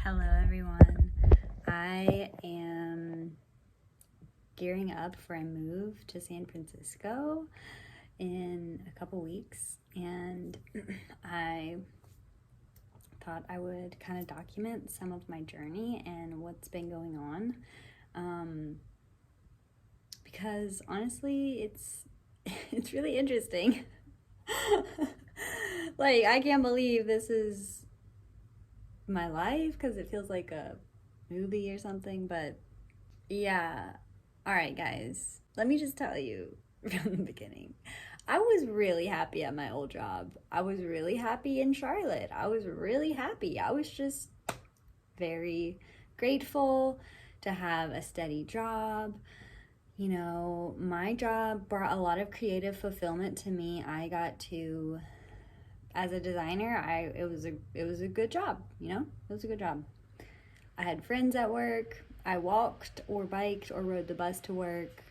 Hello, everyone. I am gearing up for a move to San Francisco in a couple weeks, and I thought I would kind of document some of my journey and what's been going on. Because honestly, it's really interesting. Like, I can't believe this is my life because it feels like a movie or something, but yeah. All right, guys, let me just tell you from the beginning. I was really happy at my old job. I was really happy in Charlotte. I was really happy. I was just very grateful to have a steady job. You know, my job brought a lot of creative fulfillment to me. I got to, as a designer, it was a good job, you know? It was a good job. I had friends at work. I walked or biked or rode the bus to work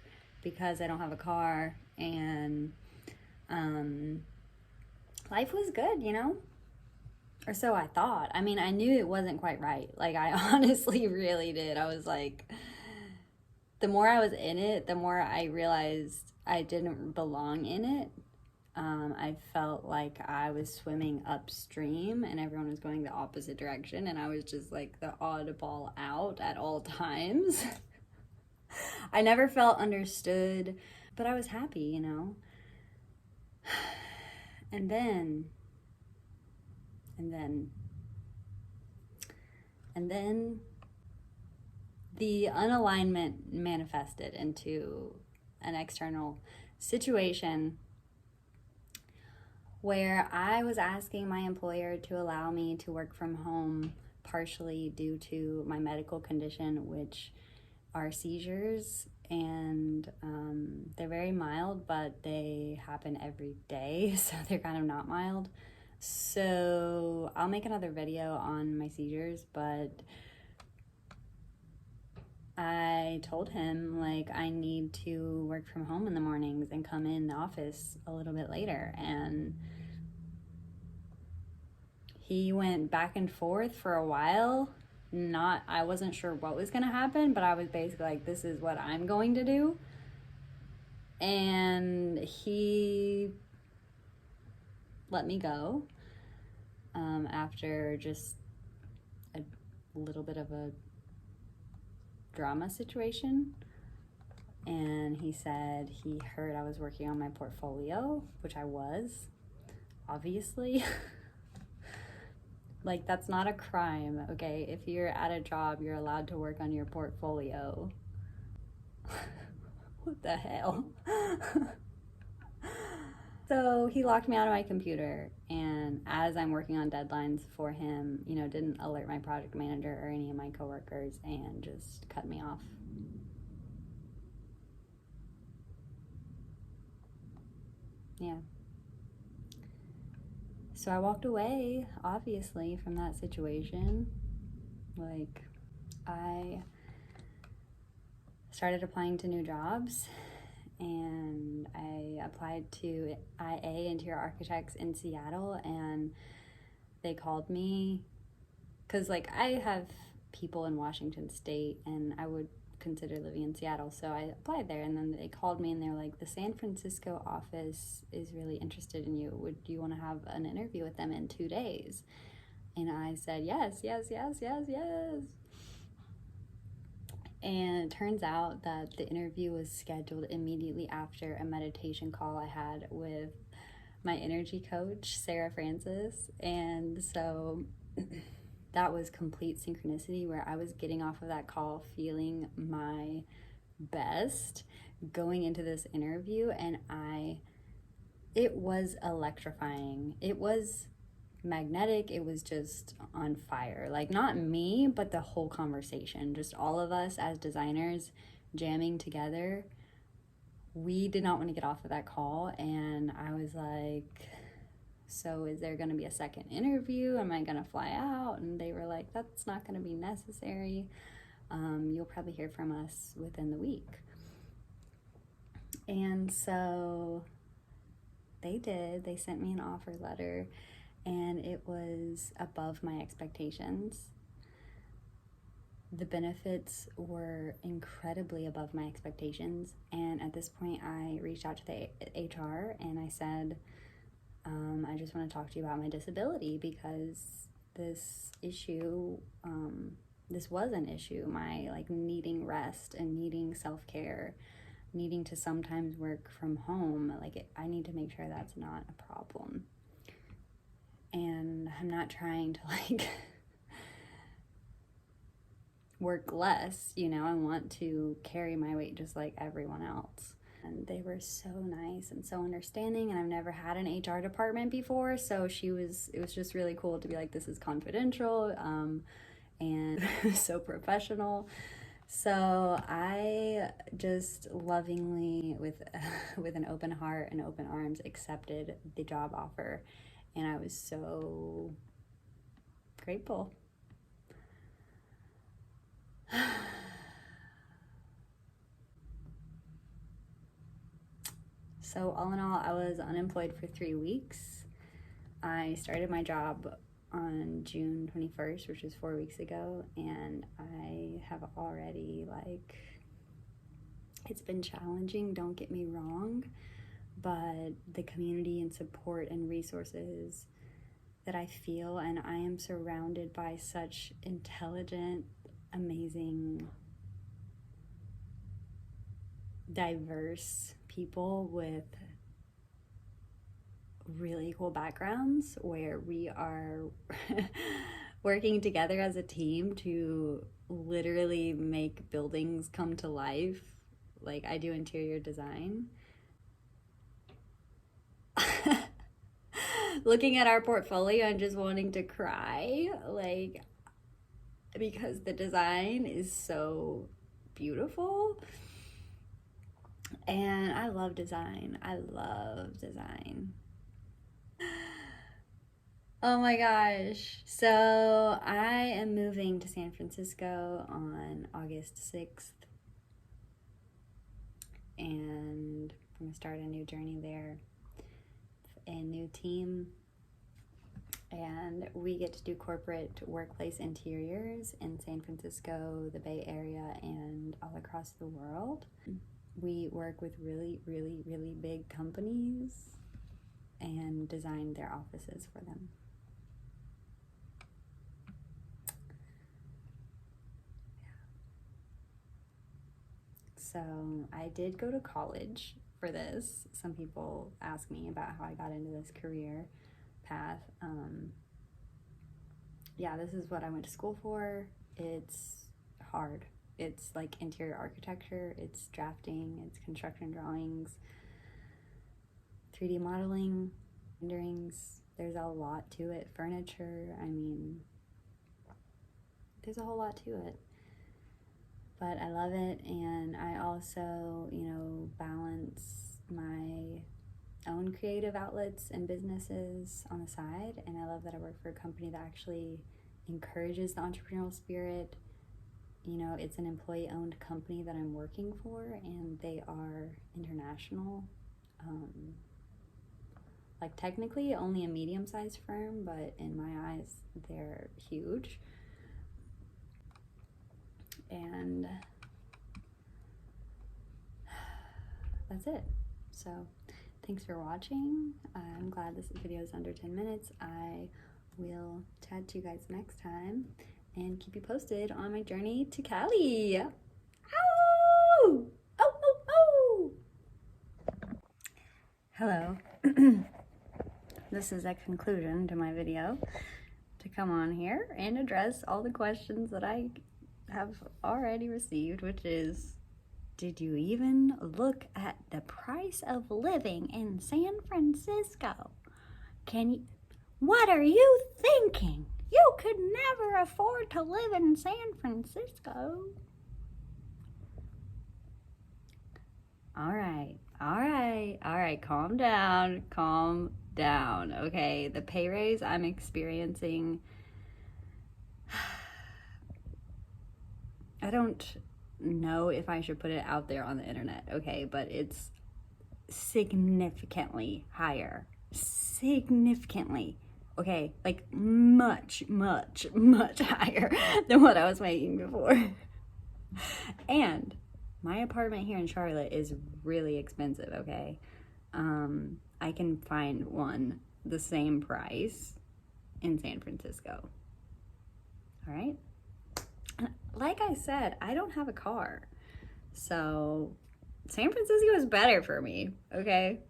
because I don't have a car. And life was good, you know? Or so I thought. I mean, I knew it wasn't quite right. Like, I honestly really did. I was like, the more I was in it, the more I realized I didn't belong in it. I felt like I was swimming upstream and everyone was going the opposite direction, and I was just like the oddball out at all times. I never felt understood, but I was happy, you know? And then, and then, and then the unalignment manifested into an external situation where I was asking my employer to allow me to work from home partially due to my medical condition, which are seizures. And they're very mild, but they happen every day, so they're kind of not mild. So I'll make another video on my seizures, but I told him, like, I need to work from home in the mornings and come in the office a little bit later. And he went back and forth for a while. I wasn't sure what was going to happen, but I was basically like, this is what I'm going to do. And he let me go after just a little bit of a drama situation. And he said he heard I was working on my portfolio, which I was, obviously. Like, that's not a crime, okay? If you're at a job, you're allowed to work on your portfolio. What the hell? So he locked me out of my computer, and as I'm working on deadlines for him, you know, didn't alert my project manager or any of my coworkers and just cut me off. Yeah. So I walked away, obviously, from that situation. Like, I started applying to new jobs, and I applied to IA, Interior Architects in Seattle, and they called me because, like, I have people in Washington State, and I would consider living in Seattle, so I applied there. And then they called me and they're like, the San Francisco office is really interested in you. Would you want to have an interview with them in 2 days? And I said, yes, yes, yes, yes, yes. And it turns out that the interview was scheduled immediately after a meditation call I had with my energy coach, Sarah Francis. And so that was complete synchronicity, where I was getting off of that call feeling my best going into this interview, and it was electrifying. It was magnetic. It was just on fire. Like, not me, but the whole conversation, just all of us as designers jamming together. We did not want to get off of that call, and I was like, so is there going to be a second interview? Am I going to fly out? And they were like, that's not going to be necessary. You'll probably hear from us within the week. And so they did. They sent me an offer letter, and it was above my expectations. the benefits were incredibly above my expectations. And at this point, I reached out to the HR and I said, I just want to talk to you about my disability, because this issue, this was an issue, my like needing rest and needing self-care, needing to sometimes work from home. Like I need to make sure that's not a problem. And I'm not trying to like work less, you know, I want to carry my weight just like everyone else. And they were so nice and so understanding, and I've never had an HR department before, so it was just really cool to be like, this is confidential, and so professional. So I just lovingly, with an open heart and open arms, accepted the job offer, and I was so grateful. So all in all, I was unemployed for 3 weeks. I started my job on June 21st, which was 4 weeks ago, and I have already, like, it's been challenging, don't get me wrong, but the community and support and resources that I feel, and I am surrounded by such intelligent, amazing, diverse people with really cool backgrounds, where we are working together as a team to literally make buildings come to life. Like, I do interior design. Looking at our portfolio and just wanting to cry, like, because the design is so beautiful. And I love design. I love design. Oh my gosh. So I am moving to San Francisco on August 6th. And I'm going to start a new journey there, a new team. And we get to do corporate workplace interiors in San Francisco, the Bay Area, and all across the world. We work with really, really, really big companies and design their offices for them. So I did go to college for this. Some people ask me about how I got into this career path. Yeah, this is what I went to school for. It's hard. It's like interior architecture, it's drafting, it's construction drawings, 3D modeling, renderings. There's a lot to it. Furniture, I mean, there's a whole lot to it. But I love it, and I also, you know, balance my own creative outlets and businesses on the side. And I love that I work for a company that actually encourages the entrepreneurial spirit. You know, it's an employee-owned company that I'm working for, and they are international. Like, technically only a medium-sized firm, but in my eyes, they're huge. And that's it. So thanks for watching. I'm glad this video is under 10 minutes. I will chat to you guys next time and keep you posted on my journey to Cali. Ow! Oh, oh, oh! Hello. This is a conclusion to my video, to come on here and address all the questions that I have already received, which is, did you even look at the price of living in San Francisco? What are you thinking? You could never afford to live in San Francisco. All right, calm down, okay? The pay raise I'm experiencing, I don't know if I should put it out there on the internet, okay? But it's significantly higher. Significantly. okay? Like much, much, much higher than what I was making before. And my apartment here in Charlotte is really expensive, okay? I can find one the same price in San Francisco. All right? Like I said, I don't have a car. So San Francisco is better for me, okay?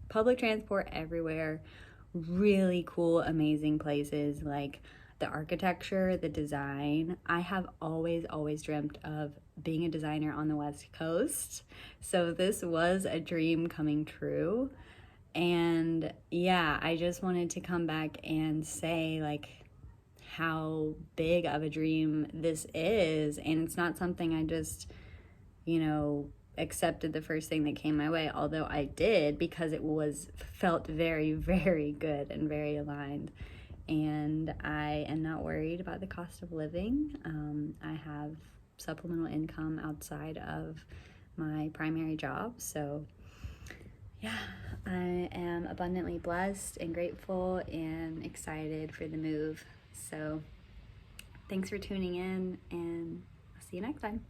Public transport everywhere, really cool, amazing places, like the architecture, the design. I have always, always dreamt of being a designer on the West Coast. So this was a dream coming true. And yeah, I just wanted to come back and say, like, how big of a dream this is. And it's not something I just, accepted the first thing that came my way, although I did, because it felt very, very good and very aligned. And I am not worried about the cost of living. I have supplemental income outside of my primary job. So yeah, I am abundantly blessed and grateful and excited for the move. So thanks for tuning in, and I'll see you next time.